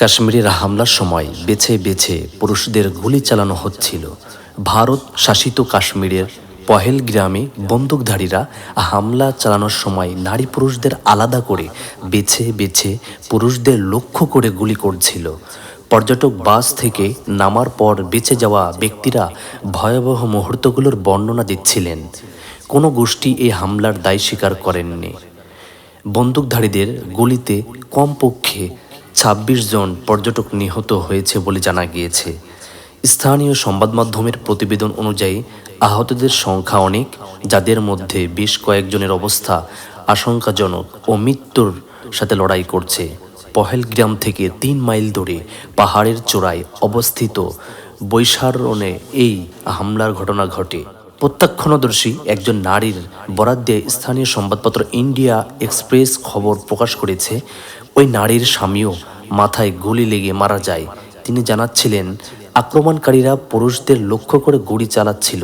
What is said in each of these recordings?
কাশ্মীরের হামলার সময় বেছে বেছে পুরুষদের গুলি চালানো হচ্ছিল। ভারত শাসিত কাশ্মীরের পহেলগ্রামে বন্দুকধারীরা হামলা চালানোর সময় নারী পুরুষদের আলাদা করে বেছে বেছে পুরুষদের লক্ষ্য করে গুলি করছিল। পর্যটক বাস থেকে নামার পর বেঁচে যাওয়া ব্যক্তিরা ভয়াবহ মুহূর্তগুলোর বর্ণনা দিচ্ছিলেন। কোনো গোষ্ঠী এই হামলার দায় স্বীকার করেননি। বন্দুকধারীদের গুলিতে কমপক্ষে ২৬ জন পর্যটক নিহত হয়েছে বলে জানা গিয়েছে। স্থানীয় সংবাদমাধ্যমের প্রতিবেদন অনুযায়ী আহতদের সংখ্যা অনেক, যাদের মধ্যে বেশ কয়েকজনের অবস্থা আশঙ্কাজনক ও মৃত্যুর সাথে লড়াই করছে। পহেলগ্রাম থেকে ৩ মাইল দূরে পাহাড়ের চূড়ায় অবস্থিত বৈশারণে এই হামলার ঘটনা ঘটে। প্রত্যক্ষদর্শী একজন নারীর বরাত দিয়ে স্থানীয় সংবাদপত্র ইন্ডিয়া এক্সপ্রেস খবর প্রকাশ করেছে, ওই নারীর স্বামীও মাথায় গুলি লেগে মারা যায়। তিনি জানাচ্ছিলেন, আক্রমণকারীরা পুরুষদের লক্ষ্য করে গুলি চালাচ্ছিল।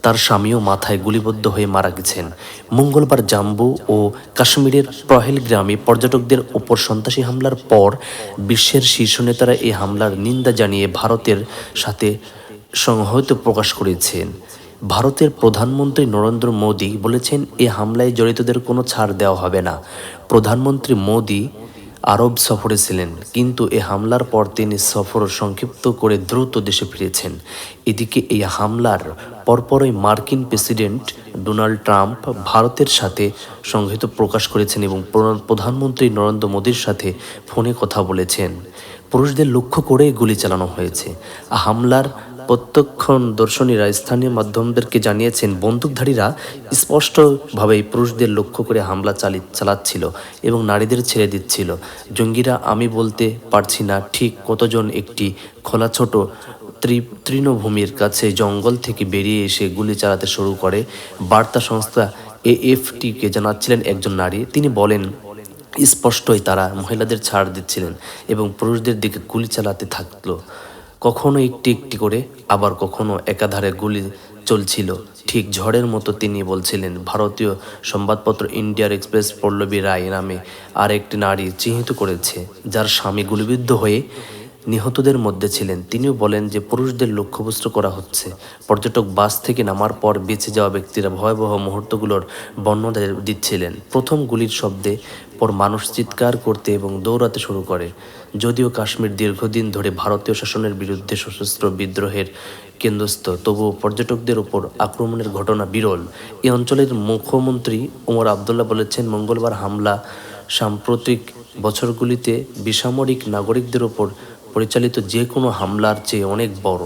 তার স্বামীও মাথায় গুলিবদ্ধ হয়ে মারা গেছেন। মঙ্গলবার জম্মু ও কাশ্মীরের পহেলগ্রামে পর্যটকদের ওপর সন্ত্রাসী হামলার পর বিশ্বের শীর্ষ নেতারা এই হামলার নিন্দা জানিয়ে ভারতের সাথে সংহতি প্রকাশ করেছেন। ভারতের প্রধানমন্ত্রী নরেন্দ্র মোদী বলেছেন, এই হামলায় জড়িতদের কোনো ছাড় দেওয়া হবে না। প্রধানমন্ত্রী মোদী আরব সফরে ছিলেন, কিন্তু এই হামলার পর তিনি সফর সংক্ষিপ্ত করে দ্রুত দেশে ফিরেছেন। এদিকে এই হামলার পরপরই মার্কিন প্রেসিডেন্ট ডোনাল্ড ট্রাম্প ভারতের সাথে সংহতি প্রকাশ করেছেন এবং প্রধানমন্ত্রী নরেন্দ্র মোদীর সাথে ফোনে কথা বলেছেন। পুরুষদের লক্ষ্য করে গুলি চালানো হয়েছে। হামলার প্রত্যক্ষদর্শীরা স্থানীয় মাধ্যমদেরকে জানিয়েছেন, বন্দুকধারীরা স্পষ্টভাবেই পুরুষদের লক্ষ্য করে হামলা চালাচ্ছিল এবং নারীদের ছেড়ে দিচ্ছিল। জঙ্গিরা আমি বলতে পারছি না ঠিক কতজন একটি খোলা ছোট তৃণভূমির কাছে জঙ্গল থেকে বেরিয়ে এসে গুলি চালাতে শুরু করে, বার্তা সংস্থা এএফপিকে জানাচ্ছিলেন একজন নারী। তিনি বলেন, স্পষ্টই তারা মহিলাদের ছাড় দিচ্ছিলেন এবং পুরুষদের দিকে গুলি চালাতে থাকলো। কখনো একটি একটি করে, আবার কখনো একাধারে গুলি চলছিল, ঠিক ঝড়ের মতো। তিনি বলছিলেন, ভারতীয় সংবাদপত্র ইন্ডিয়ার এক্সপ্রেস পল্লবী রায় নামে আর একটি নারী চিহ্নিত করেছে, যার স্বামী গুলিবিদ্ধ হয়ে নিহতদের মধ্যে ছিলেন। তিনিও বলেন যে পুরুষদের লক্ষ্যবস্তু করা হচ্ছে। পর্যটক বাস থেকে নামার পর বেঁচে যাওয়া ব্যক্তিরা ভয়াবহ মুহূর্তগুলোর বর্ণনা দিচ্ছিলেন। প্রথম গুলির শব্দে পর মানুষ চিৎকার করতে এবং দৌড়াতে শুরু করে। যদিও কাশ্মীর দীর্ঘদিন ধরে ভারতীয় শাসনের বিরুদ্ধে সশস্ত্র বিদ্রোহের কেন্দ্রস্থ, তবুও পর্যটকদের ওপর আক্রমণের ঘটনা বিরল। এই অঞ্চলের মুখ্যমন্ত্রী ওমর আবদুল্লাহ বলেছেন, মঙ্গলবার হামলা সাম্প্রতিক বছরগুলিতে বেসামরিক নাগরিকদের ওপর পরিচালিত যে কোনো হামলার চেয়ে অনেক বড়।